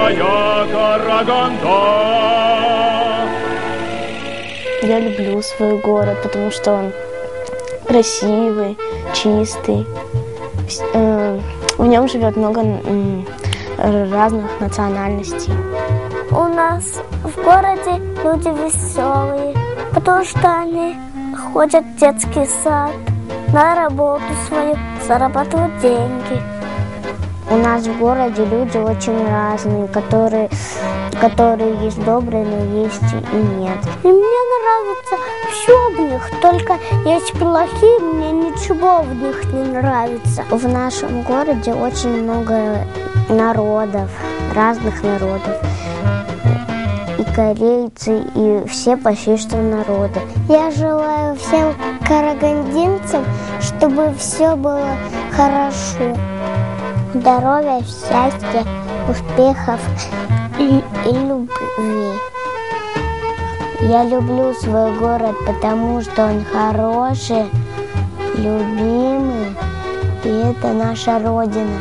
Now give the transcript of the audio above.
Золотая Караганда. Я люблю свой город, потому что он красивый, чистый. В нем живет много разных национальностей. У нас в городе люди веселые, потому что они ходят в детский сад, на работу свою, зарабатывают деньги. У нас в городе люди очень разные, которые есть добрые, но есть и нет. И мне нравится все в них, только есть плохие, мне ничего в них не нравится. В нашем городе очень много народов, разных народов. И корейцы, и все почти что народы. Я желаю всем карагандинцам, чтобы все было хорошо. Здоровья, счастья, успехов и любви. Я люблю свой город, потому что он хороший, любимый, и это наша родина.